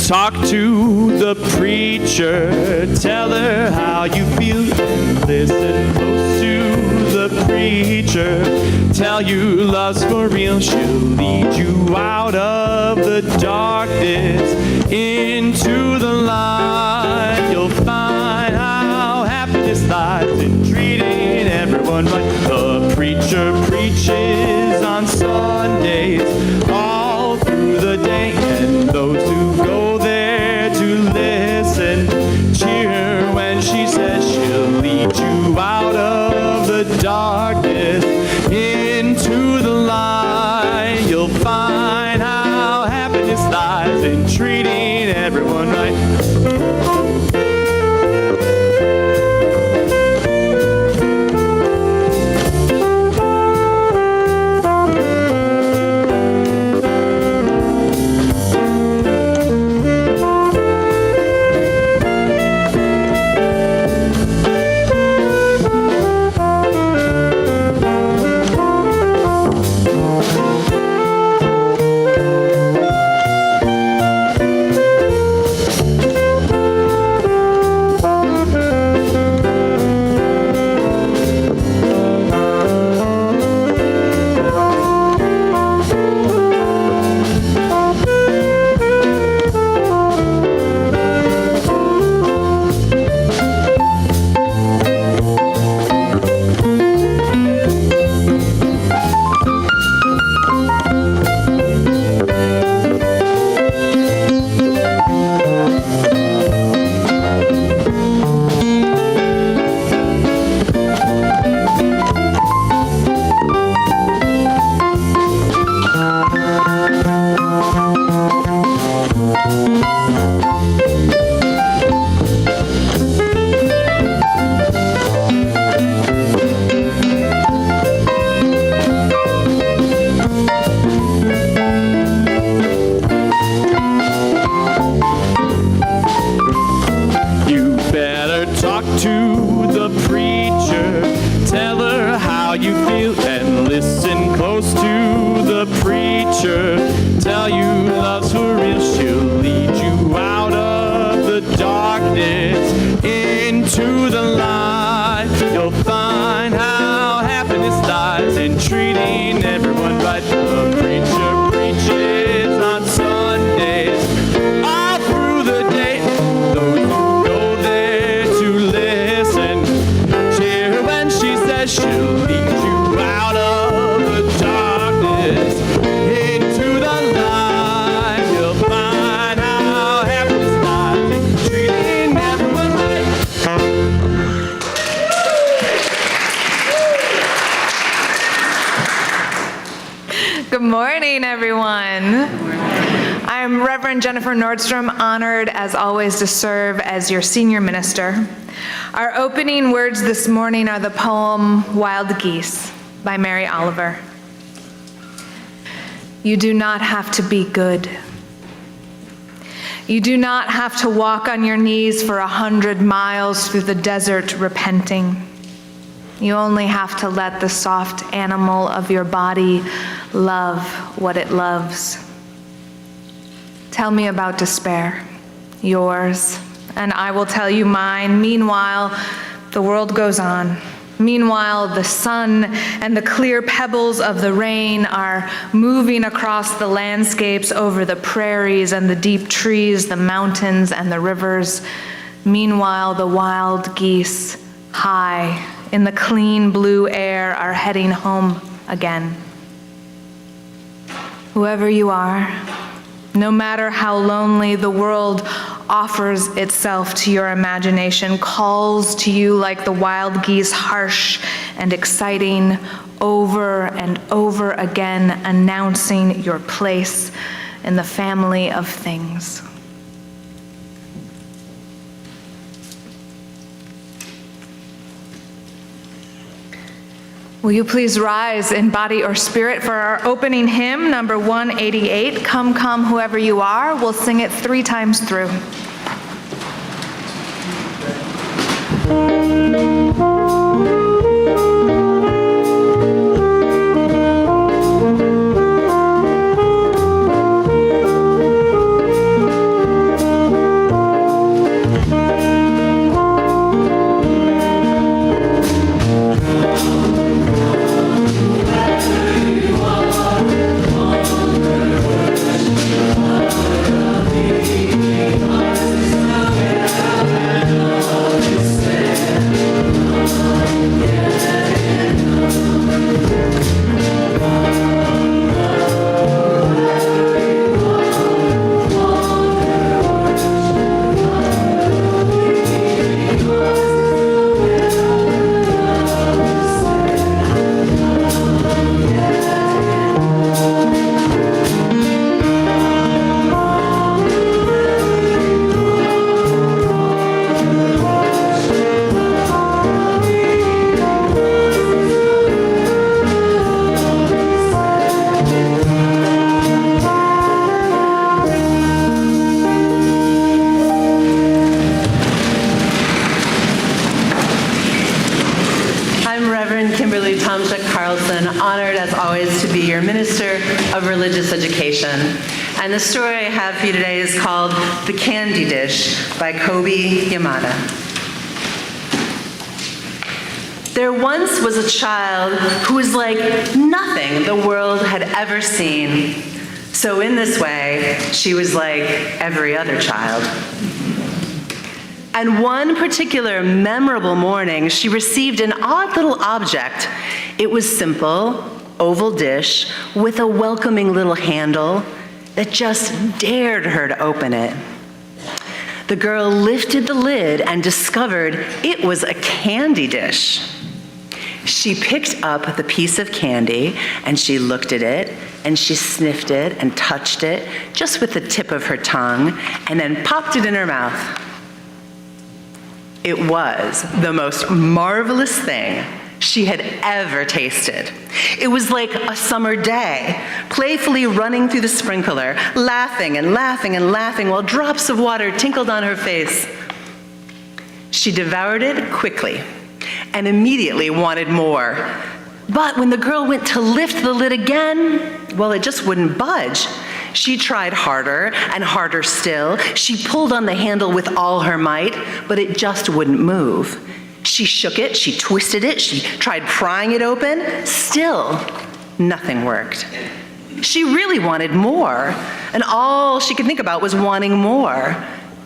talk to the preacher. Tell her how you feel. Listen close to the preacher. Tell you love's for real. She'll lead you out of the darkness into the light. You'll find how happiness lies in treating everyone right. The preacher preaches on Sundays all through the day, and those who go there to listen cheer her when she says she'll lead you out of the darkness into the light. You'll find how happiness lies in treating everyone right. To the preacher, tell her how you feel, and listen close to the preacher. Tell you love's for real. She'll lead you out of the darkness into the light. You'll find how happiness lies in treating everyone right. The preacher preaches on Sundays all through the day. Those who go there to listen cheer her when she says she'll lead you out of the darkness into the light. You'll find how happiness lies in treating everyone right. Good morning, everyone. I'm Reverend Jennifer Nordstrom, honored as always to serve as your senior minister. Our opening words this morning are the poem Wild Geese by Mary Oliver. You do not have to be good. You do not have to walk on your knees for 100 miles through the desert repenting. You only have to let the soft animal of your body love what it loves. Tell me about despair, yours, and I will tell you mine. Meanwhile, the world goes on. Meanwhile, the sun and the clear pebbles of the rain are moving across the landscapes, over the prairies and the deep trees, the mountains and the rivers. Meanwhile, the wild geese, high in the clean blue air, are heading home again. Whoever you are, no matter how lonely, the world offers itself to your imagination, calls to you like the wild geese, harsh and exciting, over and over again, announcing your place in the family of things. Will you please rise in body or spirit for our opening hymn, number 188, Come, Come, Whoever You Are. We'll sing it 3 times through. I'm Reverend Kimberly Tomczyk Carlson, honored as always to be your Minister of Religious Education. And the story I have for you today is called The Candy Dish by Kobe Yamada. There once was a child who was like nothing the world had ever seen. So in this way, she was like every other child. And one particular memorable morning, she received an odd little object. It was simple, oval dish with a welcoming little handle that just dared her to open it. The girl lifted the lid and discovered it was a candy dish. She picked up the piece of candy and she looked at it and she sniffed it and touched it just with the tip of her tongue and then popped it in her mouth. It was the most marvelous thing she had ever tasted. It was like a summer day, playfully running through the sprinkler, laughing and laughing and laughing while drops of water tinkled on her face. She devoured it quickly and immediately wanted more. But when the girl went to lift the lid again, well, it just wouldn't budge. She tried harder and harder still. She pulled on the handle with all her might, but it just wouldn't move. She shook it, she twisted it, she tried prying it open. Still, nothing worked. She really wanted more, and all she could think about was wanting more.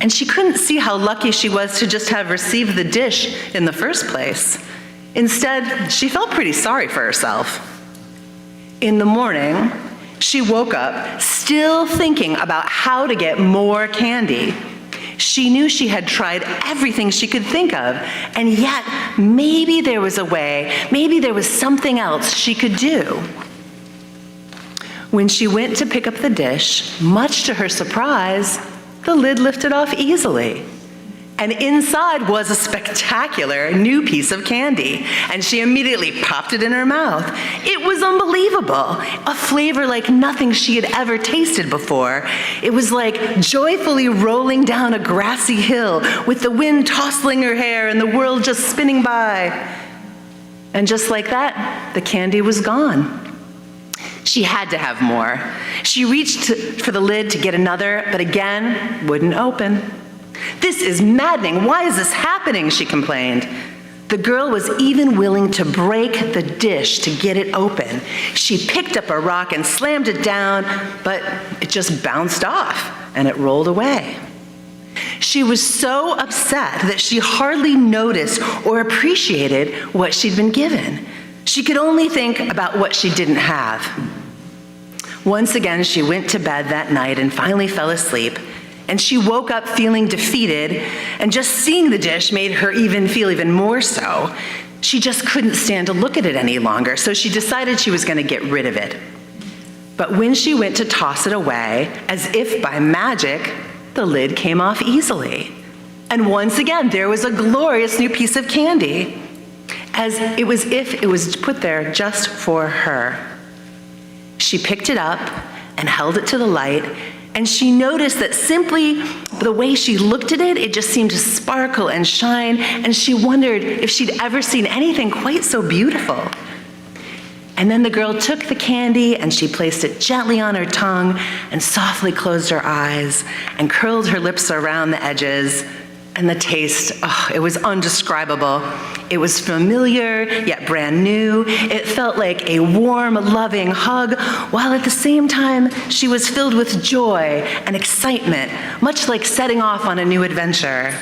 And she couldn't see how lucky she was to just have received the dish in the first place. Instead, she felt pretty sorry for herself. In the morning, she woke up still thinking about how to get more candy. She knew she had tried everything she could think of, and yet maybe there was a way, maybe there was something else she could do. When she went to pick up the dish, much to her surprise, the lid lifted off easily. And inside was a spectacular new piece of candy, and she immediately popped it in her mouth. It was unbelievable, a flavor like nothing she had ever tasted before. It was like joyfully rolling down a grassy hill with the wind tossing her hair and the world just spinning by. And just like that, the candy was gone. She had to have more. She reached for the lid to get another, but again, wouldn't open. "This is maddening. Why is this happening?" she complained. The girl was even willing to break the dish to get it open. She picked up a rock and slammed it down, but it just bounced off and it rolled away. She was so upset that she hardly noticed or appreciated what she'd been given. She could only think about what she didn't have. Once again, she went to bed that night and finally fell asleep. And she woke up feeling defeated, and just seeing the dish made her feel even more so. She just couldn't stand to look at it any longer, so she decided she was going to get rid of it. But when she went to toss it away, as if by magic, the lid came off easily. And once again, there was a glorious new piece of candy, as it was if it was put there just for her. She picked it up and held it to the light, and she noticed that simply the way she looked at it, it just seemed to sparkle and shine, and she wondered if she'd ever seen anything quite so beautiful. And then the girl took the candy and she placed it gently on her tongue and softly closed her eyes and curled her lips around the edges. And the taste, it was undescribable. It was familiar, yet brand new. It felt like a warm, loving hug, while at the same time, she was filled with joy and excitement, much like setting off on a new adventure.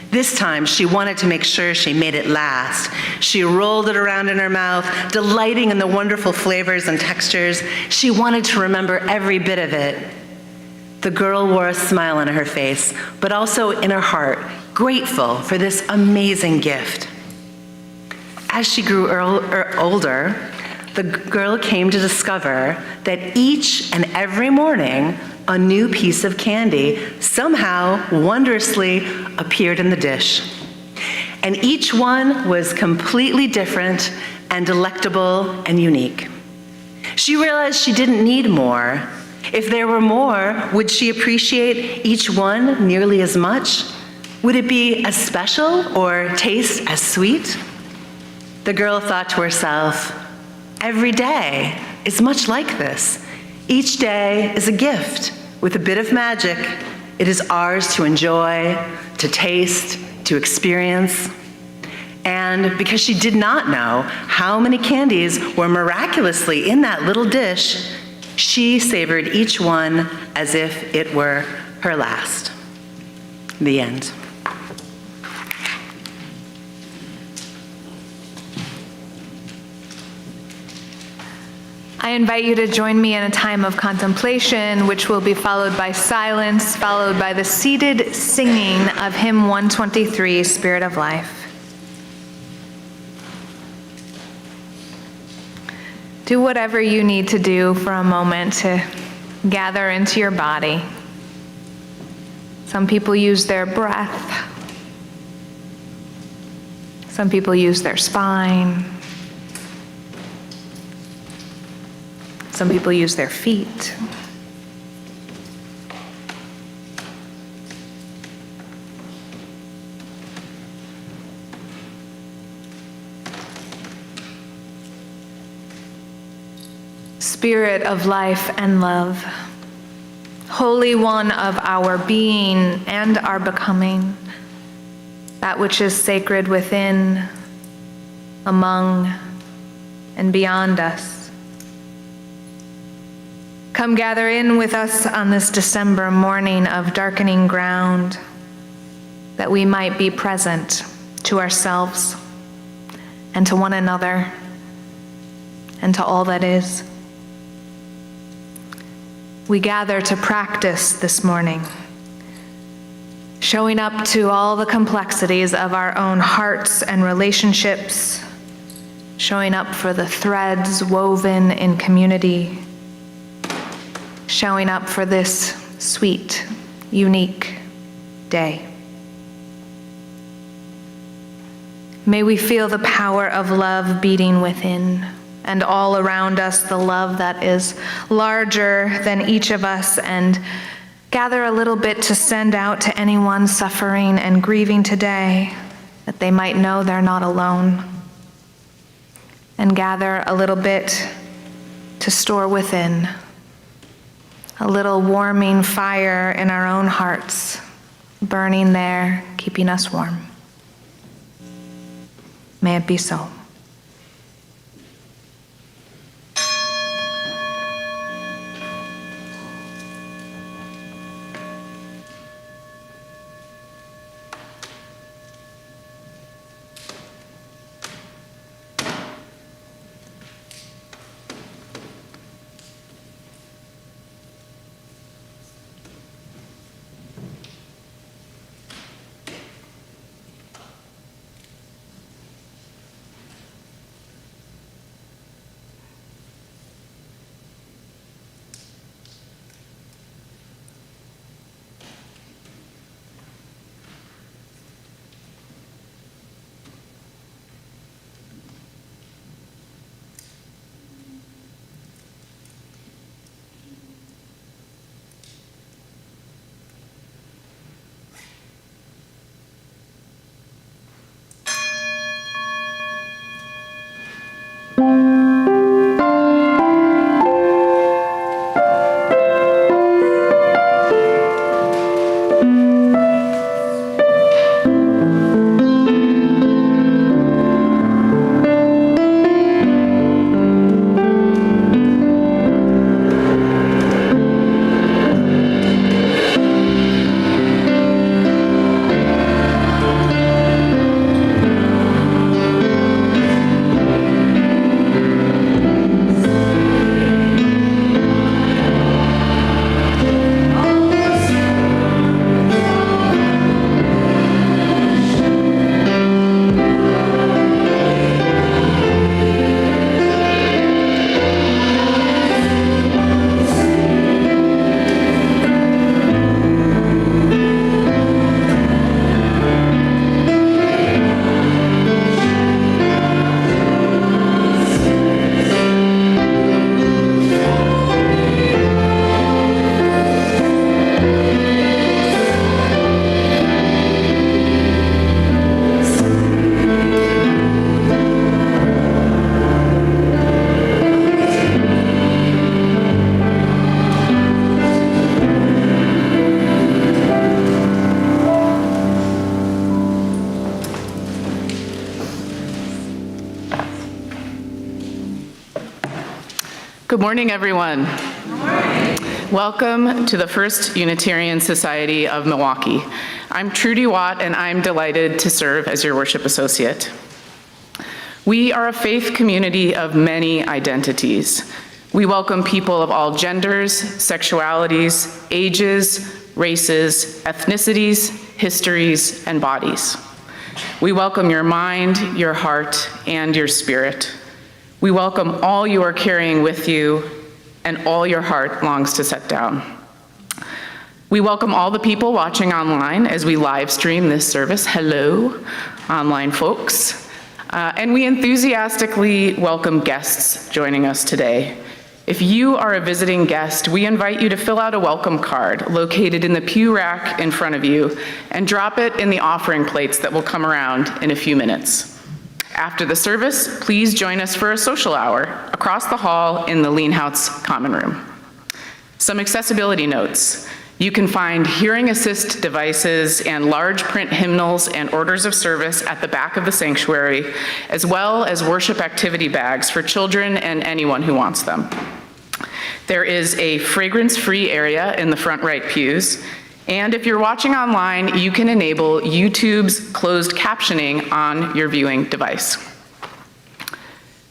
This time, she wanted to make sure she made it last. She rolled it around in her mouth, delighting in the wonderful flavors and textures. She wanted to remember every bit of it. The girl wore a smile on her face, but also in her heart, grateful for this amazing gift. As she grew older, the girl came to discover that each and every morning, a new piece of candy somehow wondrously appeared in the dish. And each one was completely different and delectable and unique. She realized she didn't need more. If there were more, would she appreciate each one nearly as much? Would it be as special or taste as sweet? The girl thought to herself, every day is much like this. Each day is a gift with a bit of magic. It is ours to enjoy, to taste, to experience. And because she did not know how many candies were miraculously in that little dish, she savored each one as if it were her last. The end. I invite you to join me in a time of contemplation, which will be followed by silence, followed by the seated singing of hymn 123, Spirit of Life. Do whatever you need to do for a moment to gather into your body. Some people use their breath. Some people use their spine. Some people use their feet. Spirit of life and love, Holy One of our being and our becoming, that which is sacred within, among, and beyond us. Come gather in with us on this December morning of darkening ground, that we might be present to ourselves and to one another and to all that is. We gather to practice this morning, showing up to all the complexities of our own hearts and relationships, showing up for the threads woven in community, showing up for this sweet, unique day. May we feel the power of love beating within, and all around us the love that is larger than each of us, and gather a little bit to send out to anyone suffering and grieving today, that they might know they're not alone. And gather a little bit to store within, a little warming fire in our own hearts, burning there, keeping us warm. May it be so. Good morning, everyone. Good morning. Welcome to the First Unitarian Society of Milwaukee. I'm Trudy Watt, and I'm delighted to serve as your worship associate. We are a faith community of many identities. We welcome people of all genders, sexualities, ages, races, ethnicities, histories, and bodies. We welcome your mind, your heart, and your spirit. We welcome all you are carrying with you and all your heart longs to set down. We welcome all the people watching online as we live stream this service. Hello, online folks. And we enthusiastically welcome guests joining us today. If you are a visiting guest, we invite you to fill out a welcome card located in the pew rack in front of you and drop it in the offering plates that will come around in a few minutes. After the service, please join us for a social hour across the hall in the Leanhouse Common Room. Some accessibility notes. You can find hearing assist devices and large print hymnals and orders of service at the back of the sanctuary, as well as worship activity bags for children and anyone who wants them. There is a fragrance-free area in the front right pews, and if you're watching online, you can enable YouTube's closed captioning on your viewing device.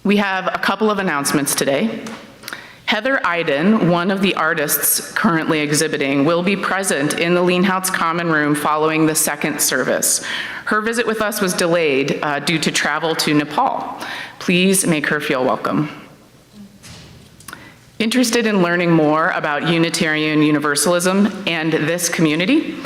We have a couple of announcements today. Heather Iden, one of the artists currently exhibiting, will be present in the Leanhouse Common Room following the second service. Her visit with us was delayed due to travel to Nepal. Please make her feel welcome. Interested in learning more about Unitarian Universalism and this community?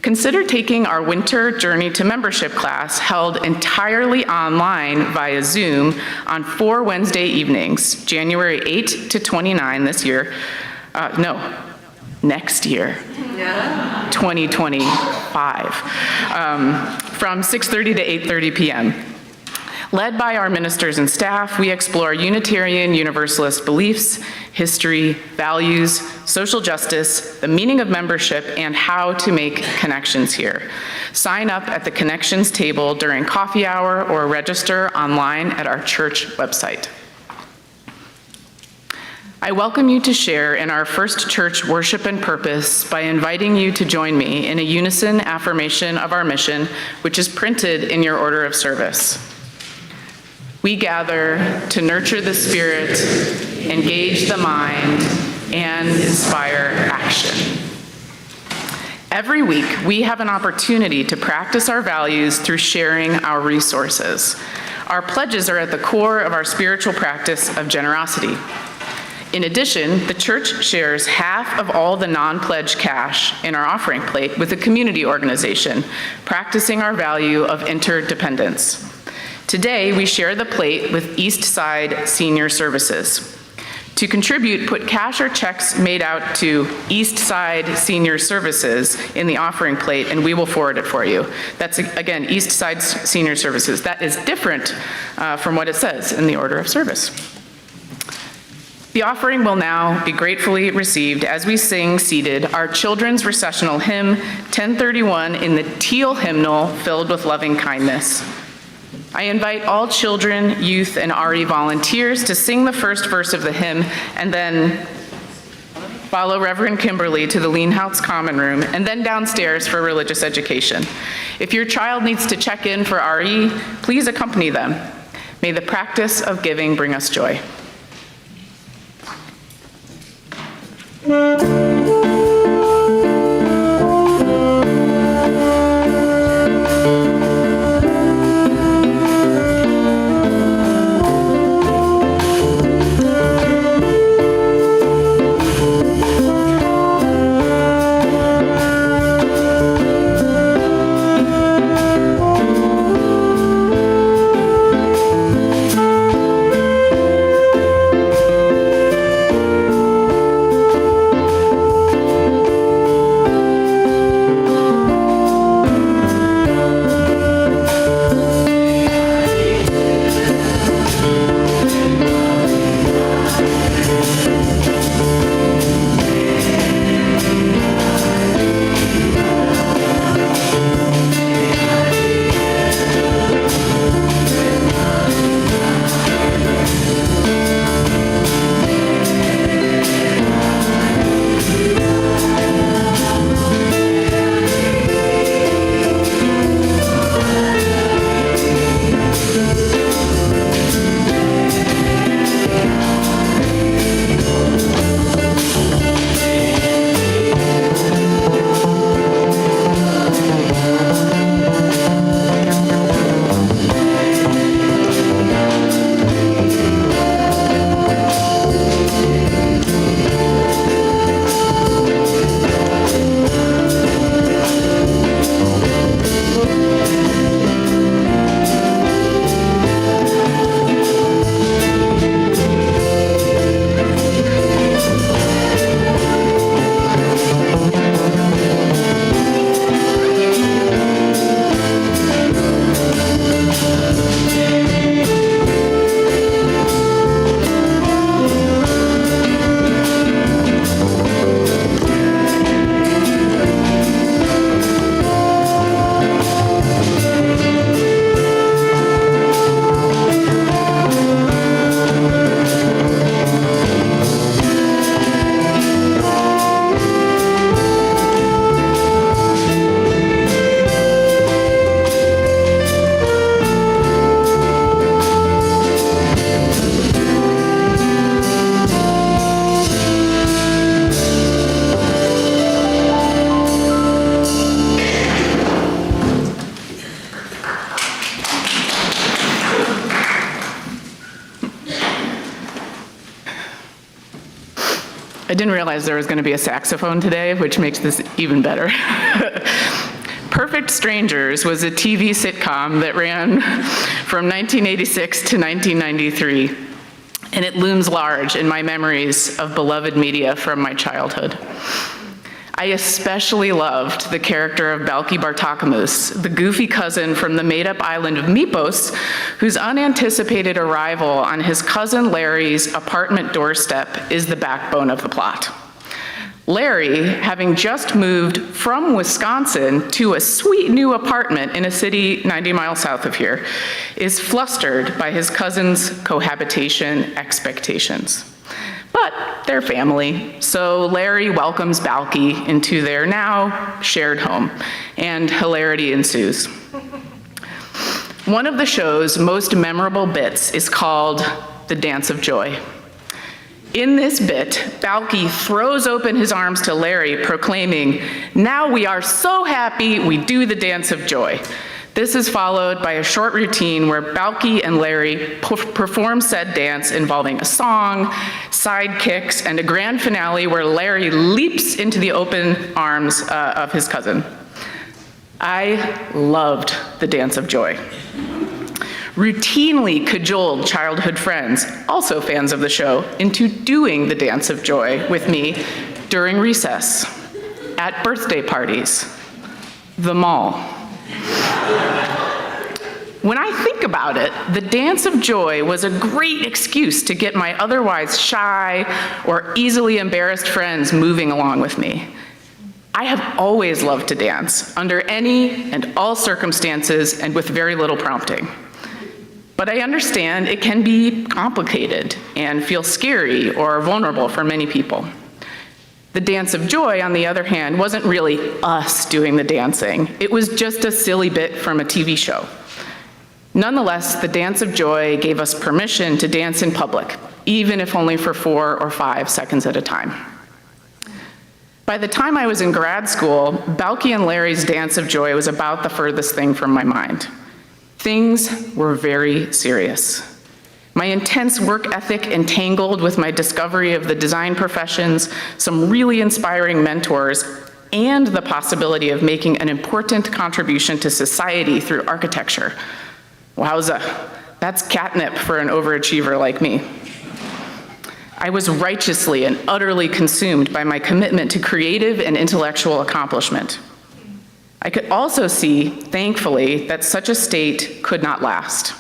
Consider taking our Winter Journey to Membership class held entirely online via Zoom on 4 Wednesday evenings, January 8 to 29 this year. Next year, 2025, from 6:30 to 8:30 p.m. Led by our ministers and staff, we explore Unitarian Universalist beliefs, history, values, social justice, the meaning of membership, and how to make connections here. Sign up at the connections table during coffee hour or register online at our church website. I welcome you to share in our First Church worship and purpose by inviting you to join me in a unison affirmation of our mission, which is printed in your order of service. We gather to nurture the spirit, engage the mind, and inspire action. Every week, we have an opportunity to practice our values through sharing our resources. Our pledges are at the core of our spiritual practice of generosity. In addition, the church shares half of all the non-pledge cash in our offering plate with a community organization, practicing our value of interdependence. Today, we share the plate with East Side Senior Services. To contribute, put cash or checks made out to East Side Senior Services in the offering plate, and we will forward it for you. That's, again, East Side Senior Services. That is different from what it says in the order of service. The offering will now be gratefully received as we sing seated our children's recessional hymn, 1031, in the teal hymnal filled with loving kindness. I invite all children, youth, and RE volunteers to sing the first verse of the hymn and then follow Reverend Kimberly to the Leanhouse Common Room and then downstairs for religious education. If your child needs to check in for RE, please accompany them. May the practice of giving bring us joy. I didn't realize there was going to be a saxophone today, which makes this even better. Perfect Strangers was a TV sitcom that ran from 1986 to 1993, and it looms large in my memories of beloved media from my childhood. I especially loved the character of Balki Bartakamus, the goofy cousin from the made-up island of Mypos, whose unanticipated arrival on his cousin Larry's apartment doorstep is the backbone of the plot. Larry, having just moved from Wisconsin to a sweet new apartment in a city 90 miles south of here, is flustered by his cousin's cohabitation expectations. But they're family, so Larry welcomes Balki into their now shared home, and hilarity ensues. One of the show's most memorable bits is called The Dance of Joy. In this bit, Balki throws open his arms to Larry, proclaiming, "Now we are so happy we do the dance of joy." This is followed by a short routine where Balki and Larry perform said dance involving a song, side kicks, and a grand finale where Larry leaps into the open arms of his cousin. I loved the Dance of Joy. Routinely cajoled childhood friends, also fans of the show, into doing the Dance of Joy with me during recess, at birthday parties, the mall. When I think about it, the Dance of Joy was a great excuse to get my otherwise shy or easily embarrassed friends moving along with me. I have always loved to dance, under any and all circumstances and with very little prompting. But I understand it can be complicated and feel scary or vulnerable for many people. The Dance of Joy, on the other hand, wasn't really us doing the dancing. It was just a silly bit from a TV show. Nonetheless, the Dance of Joy gave us permission to dance in public, even if only for 4 or 5 seconds at a time. By the time I was in grad school, Balki and Larry's Dance of Joy was about the furthest thing from my mind. Things were very serious. My intense work ethic entangled with my discovery of the design professions, some really inspiring mentors, and the possibility of making an important contribution to society through architecture. Wowza, that's catnip for an overachiever like me. I was righteously and utterly consumed by my commitment to creative and intellectual accomplishment. I could also see, thankfully, that such a state could not last.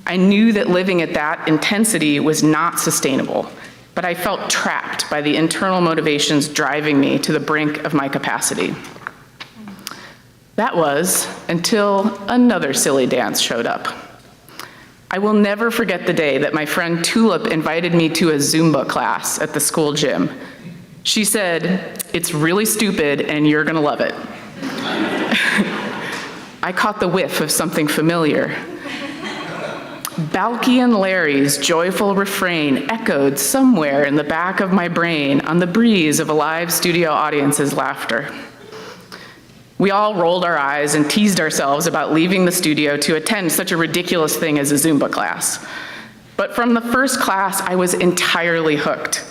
I knew that living at that intensity was not sustainable, but I felt trapped by the internal motivations driving me to the brink of my capacity. That was until another silly dance showed up. I will never forget the day that my friend Tulip invited me to a Zumba class at the school gym. She said, "It's really stupid and you're gonna love it." I caught the whiff of something familiar. Balki and Larry's joyful refrain echoed somewhere in the back of my brain on the breeze of a live studio audience's laughter. We all rolled our eyes and teased ourselves about leaving the studio to attend such a ridiculous thing as a Zumba class. But from the first class, I was entirely hooked.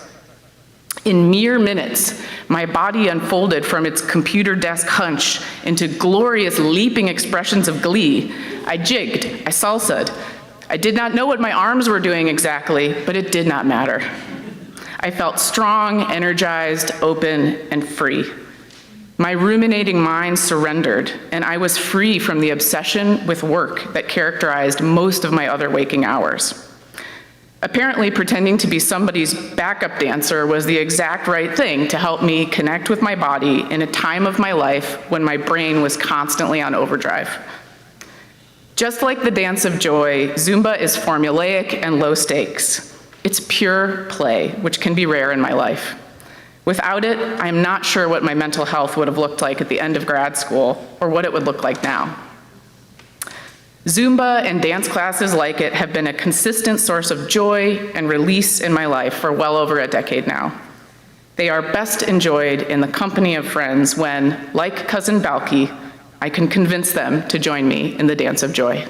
In mere minutes, my body unfolded from its computer desk hunch into glorious leaping expressions of glee. I jigged, I salsaed. I did not know what my arms were doing exactly, but it did not matter. I felt strong, energized, open, and free. My ruminating mind surrendered, and I was free from the obsession with work that characterized most of my other waking hours. Apparently, pretending to be somebody's backup dancer was the exact right thing to help me connect with my body in a time of my life when my brain was constantly on overdrive. Just like the Dance of Joy, Zumba is formulaic and low stakes. It's pure play, which can be rare in my life. Without it, I'm not sure what my mental health would have looked like at the end of grad school or what it would look like now. Zumba and dance classes like it have been a consistent source of joy and release in my life for well over a decade now. They are best enjoyed in the company of friends when, like Cousin Balki, I can convince them to join me in the Dance of Joy.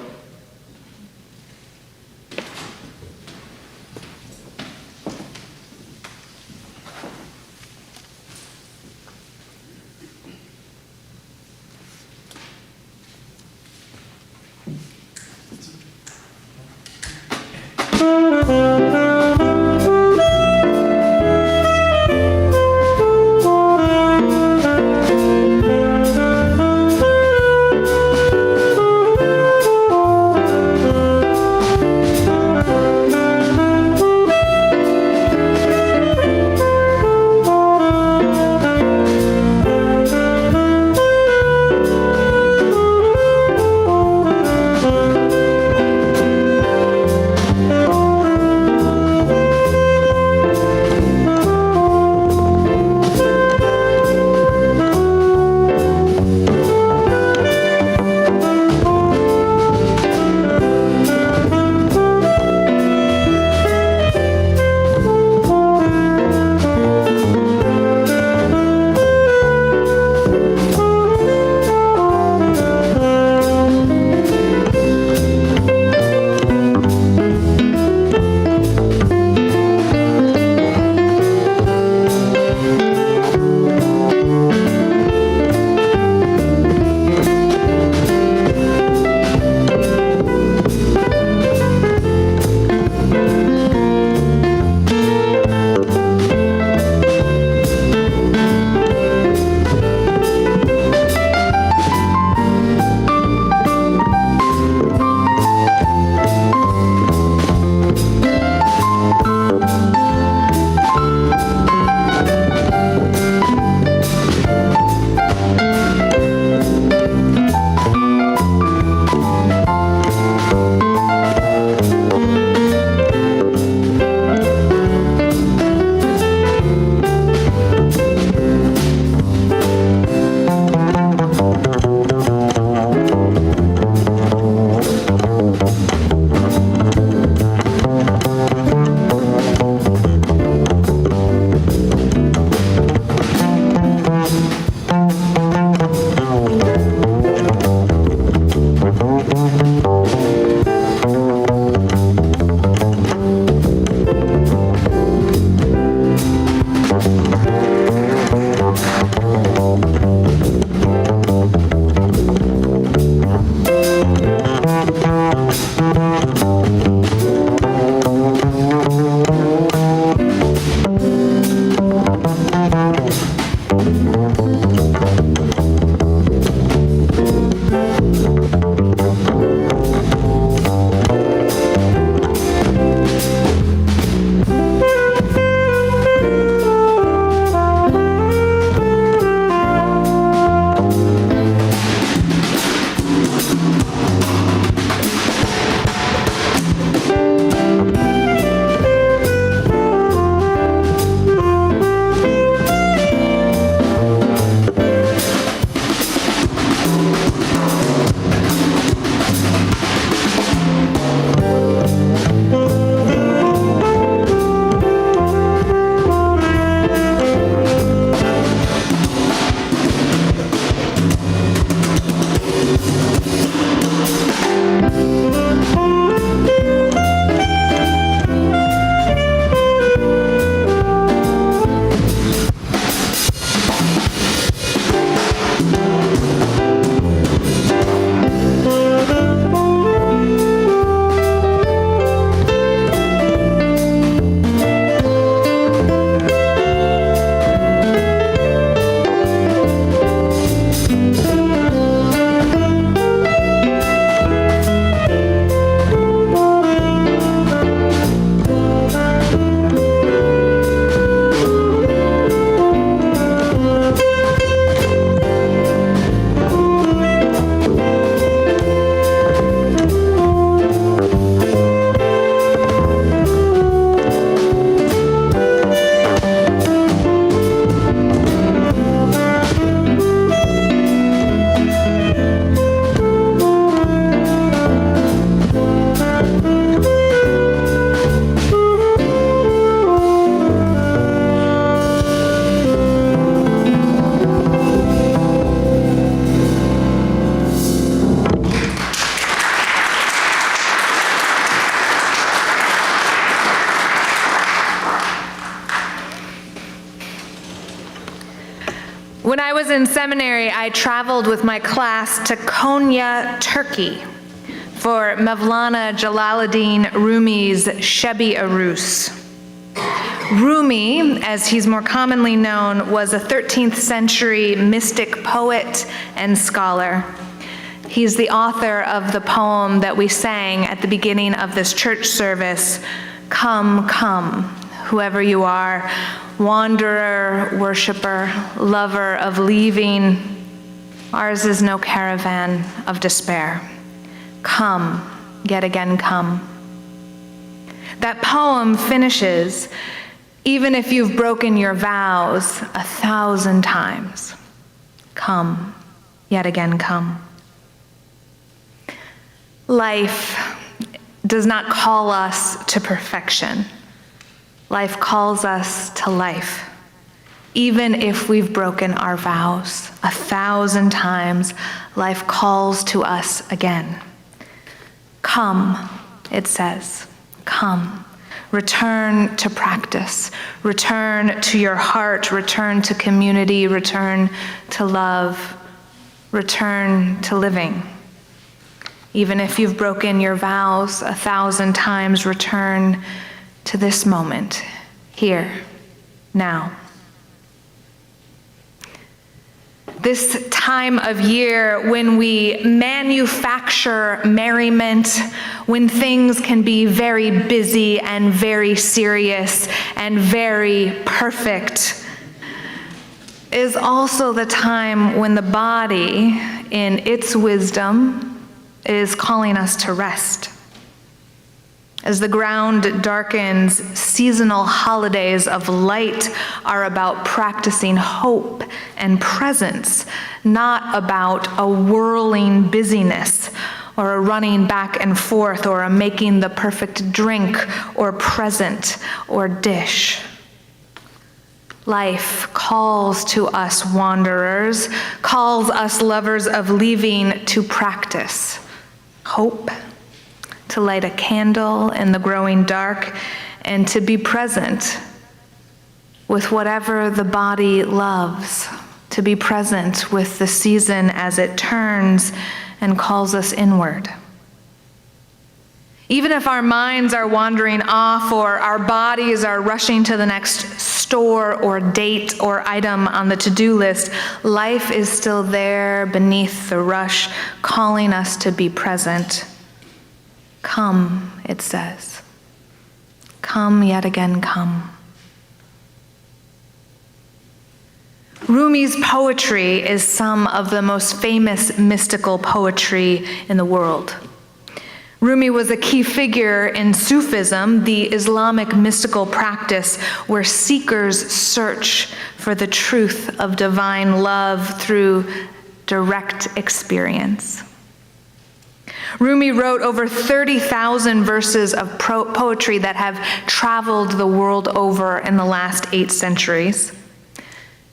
When I was in seminary, I traveled with my class to Konya, Turkey, for Mevlana Jalaluddin Rumi's Sheb-i Arus. Rumi, as he's more commonly known, was a 13th century mystic poet and scholar. He's the author of the poem that we sang at the beginning of this church service, "Come, come, whoever you are, wanderer, worshiper, lover of leaving, ours is no caravan of despair. Come, yet again come." That poem finishes, "Even if you've broken your vows 1,000 times, come, yet again come." Life does not call us to perfection. Life calls us to life. Even if we've broken our vows 1,000 times, life calls to us again. Come, it says, come. Return to practice. Return to your heart. Return to community. Return to love. Return to living. Even if you've broken your vows 1,000 times, return to this moment, here, now. This time of year when we manufacture merriment, when things can be very busy and very serious and very perfect, is also the time when the body, in its wisdom, is calling us to rest. As the ground darkens, seasonal holidays of light are about practicing hope and presence, not about a whirling busyness or a running back and forth or a making the perfect drink or present or dish. Life calls to us wanderers, calls us lovers of leaving to practice hope, to light a candle in the growing dark, and to be present with whatever the body loves, to be present with the season as it turns and calls us inward. Even if our minds are wandering off or our bodies are rushing to the next store or date or item on the to-do list, life is still there beneath the rush, calling us to be present. Come, it says. Come, yet again, come. Rumi's poetry is some of the most famous mystical poetry in the world. Rumi was a key figure in Sufism, the Islamic mystical practice where seekers search for the truth of divine love through direct experience. Rumi wrote over 30,000 verses of poetry that have traveled the world over in the last 8 centuries.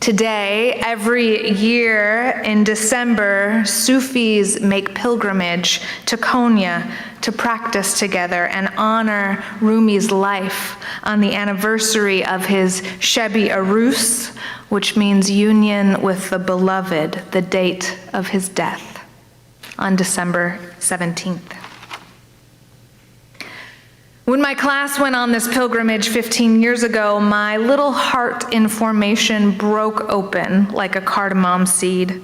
Today, every year in December, Sufis make pilgrimage to Konya to practice together and honor Rumi's life on the anniversary of his Sheb-i Arus, which means union with the beloved, the date of his death, on December 17th. When my class went on this pilgrimage 15 years ago, my little heart in formation broke open like a cardamom seed.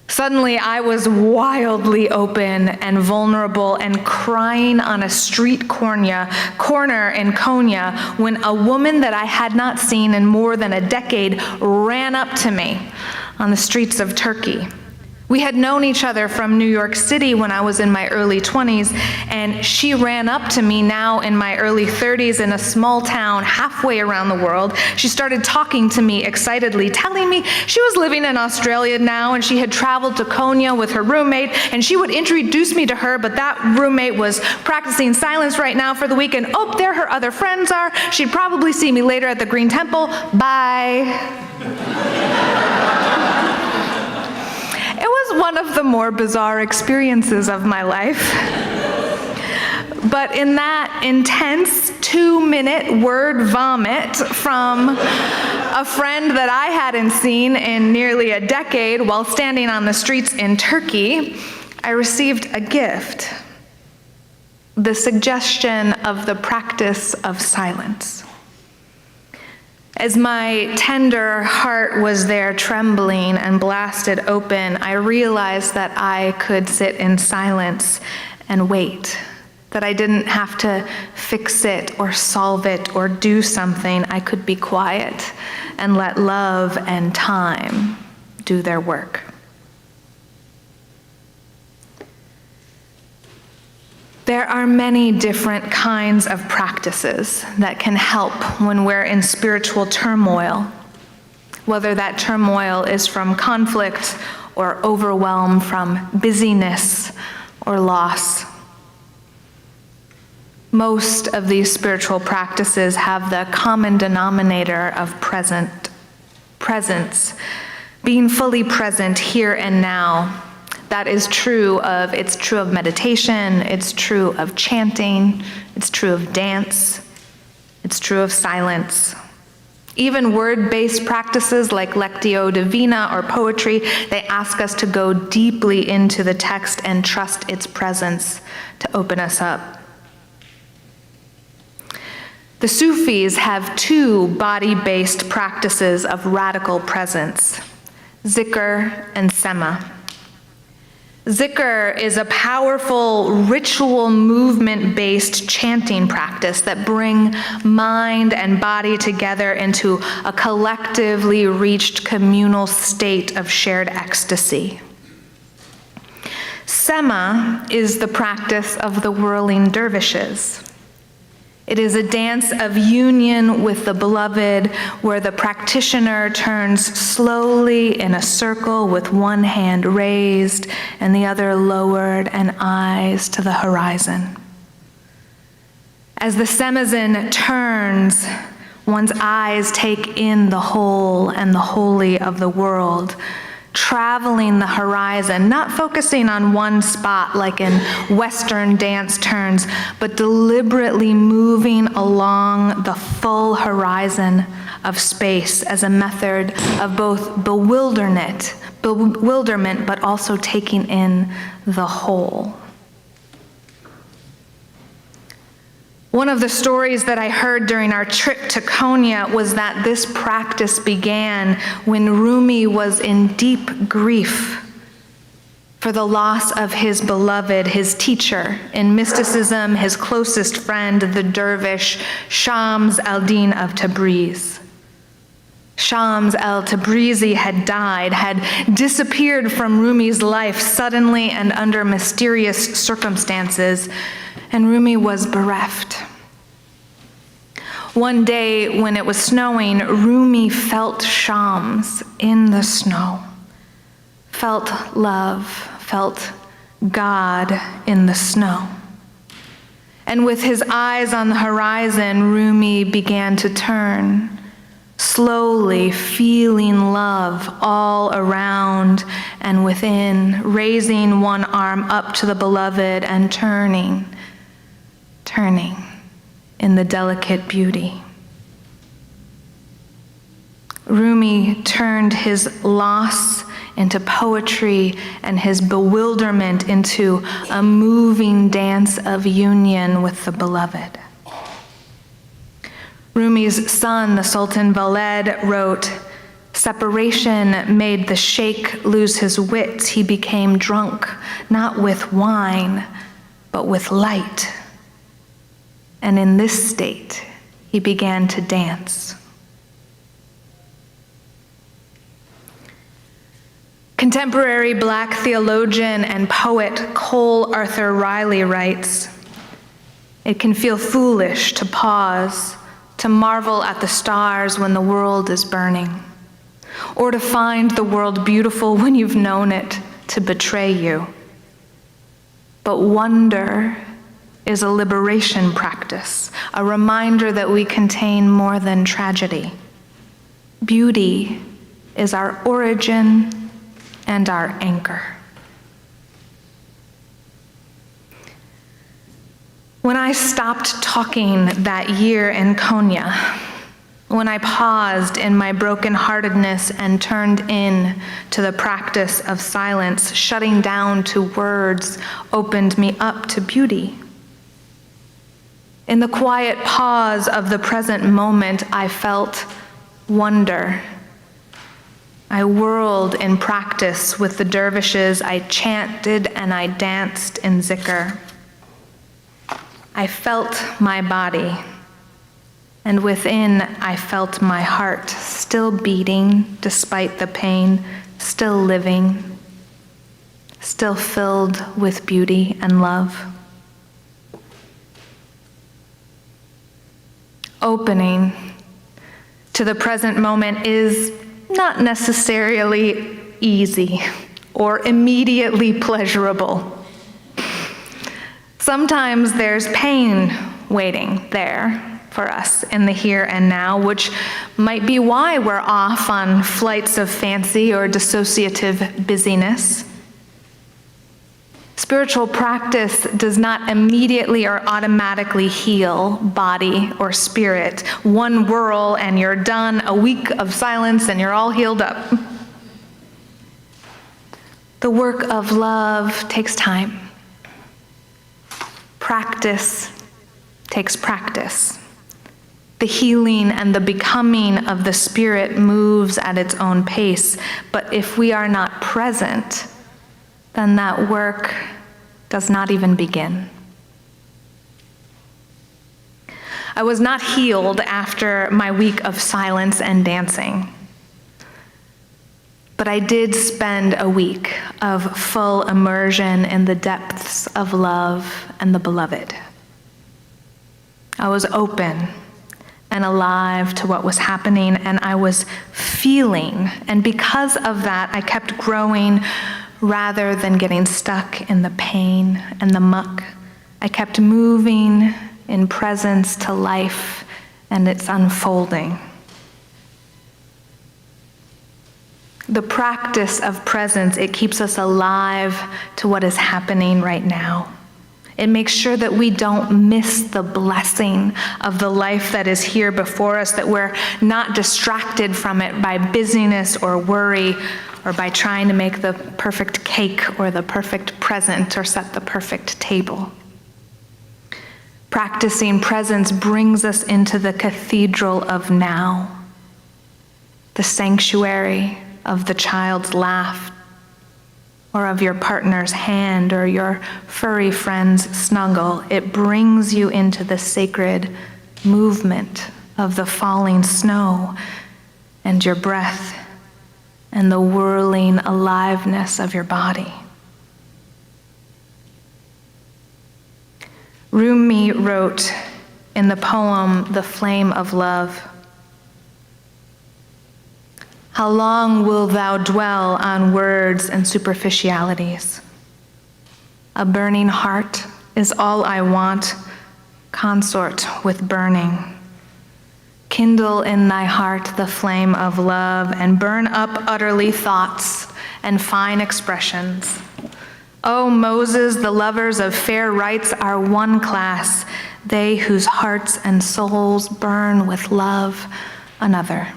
Suddenly, I was wildly open and vulnerable and crying on a street corner in Konya when a woman that I had not seen in more than a decade ran up to me on the streets of Turkey. We had known each other from New York City when I was in my early 20s, and she ran up to me now in my early 30s in a small town halfway around the world. She started talking to me excitedly, telling me she was living in Australia now and she had traveled to Konya with her roommate, and she would introduce me to her, but that roommate was practicing silence right now for the weekend. Oh, there her other friends are. She'd probably see me later at the Green Temple. Bye. It was one of the more bizarre experiences of my life. But in that intense 2-minute word vomit from a friend that I hadn't seen in nearly a decade while standing on the streets in Turkey, I received a gift: the suggestion of the practice of silence. As my tender heart was there trembling and blasted open, I realized that I could sit in silence and wait, that I didn't have to fix it or solve it or do something. I could be quiet and let love and time do their work. There are many different kinds of practices that can help when we're in spiritual turmoil, whether that turmoil is from conflict or overwhelm, from busyness or loss. Most of these spiritual practices have the common denominator of presence, being fully present here and now. That is true of meditation, it's true of chanting, it's true of dance, it's true of silence. Even word-based practices like Lectio Divina or poetry, they ask us to go deeply into the text and trust its presence to open us up. The Sufis have 2 body-based practices of radical presence: zikr and sema. Zikr is a powerful ritual movement-based chanting practice that bring mind and body together into a collectively reached communal state of shared ecstasy. Sema is the practice of the whirling dervishes. It is a dance of union with the beloved, where the practitioner turns slowly in a circle with one hand raised and the other lowered and eyes to the horizon. As the semazin turns, one's eyes take in the whole and the holy of the world, traveling the horizon, not focusing on one spot like in Western dance turns, but deliberately moving along the full horizon of space as a method of both bewilderment, but also taking in the whole. One of the stories that I heard during our trip to Konya was that this practice began when Rumi was in deep grief for the loss of his beloved, his teacher in mysticism, his closest friend, the dervish Shams al-Din of Tabriz. Shams al-Tabrizi had died, had disappeared from Rumi's life suddenly and under mysterious circumstances, and Rumi was bereft. One day when it was snowing, Rumi felt Shams in the snow, felt love, felt God in the snow. And with his eyes on the horizon, Rumi began to turn, slowly feeling love all around and within, raising one arm up to the beloved and turning in the delicate beauty. Rumi turned his loss into poetry and his bewilderment into a moving dance of union with the beloved. Rumi's son, the Sultan Valed, wrote, "Separation made the sheikh lose his wits. He became drunk, not with wine, but with light. And in this state, he began to dance." Contemporary Black theologian and poet Cole Arthur Riley writes, "It can feel foolish to pause, to marvel at the stars when the world is burning, or to find the world beautiful when you've known it to betray you. But wonder is a liberation practice, a reminder that we contain more than tragedy. Beauty is our origin and our anchor." When I stopped talking that year in Konya, when I paused in my brokenheartedness and turned in to the practice of silence, shutting down to words opened me up to beauty. In the quiet pause of the present moment, I felt wonder. I whirled in practice with the dervishes, I chanted and I danced in zikr. I felt my body, and within I felt my heart still beating despite the pain, still living, still filled with beauty and love. Opening to the present moment is not necessarily easy or immediately pleasurable. Sometimes there's pain waiting there for us in the here and now, which might be why we're off on flights of fancy or dissociative busyness. Spiritual practice does not immediately or automatically heal body or spirit. One whirl and you're done, a week of silence and you're all healed up. The work of love takes time. Practice takes practice. The healing and the becoming of the spirit moves at its own pace, but if we are not present, then that work does not even begin. I was not healed after my week of silence and dancing, but I did spend a week of full immersion in the depths of love and the beloved. I was open and alive to what was happening, and I was feeling, and because of that, I kept growing rather than getting stuck in the pain and the muck. I kept moving in presence to life and its unfolding. The practice of presence, it keeps us alive to what is happening right now. It makes sure that we don't miss the blessing of the life that is here before us, that we're not distracted from it by busyness or worry, or by trying to make the perfect cake or the perfect present or set the perfect table. Practicing presence brings us into the cathedral of now, the sanctuary of the child's laugh, or of your partner's hand, or your furry friend's snuggle. It brings you into the sacred movement of the falling snow and your breath and the whirling aliveness of your body. Rumi wrote in the poem, The Flame of Love, "How long wilt thou dwell on words and superficialities? A burning heart is all I want, consort with burning. Kindle in thy heart the flame of love, and burn up utterly thoughts and fine expressions. O Moses, the lovers of fair rights are one class, they whose hearts and souls burn with love another."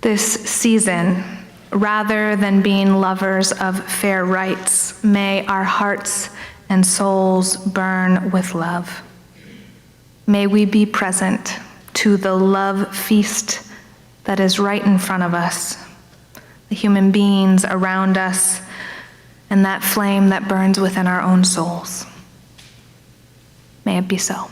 This season, rather than being lovers of fair rights, may our hearts and souls burn with love. May we be present to the love feast that is right in front of us, the human beings around us, and that flame that burns within our own souls. May it be so.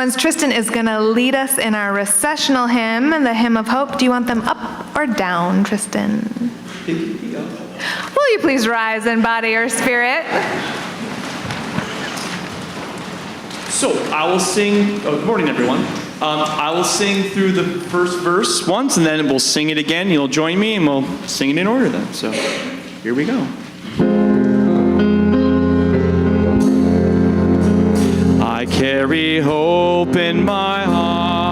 ones, Tristan is going to lead us in our recessional hymn, the hymn of hope. Do you want them up or down, Tristan? Will you please rise in body or spirit? So I will sing, good morning everyone. I will sing through the first verse once and then we'll sing it again. You'll join me and we'll sing it in order then. So here we go. I carry hope in my heart.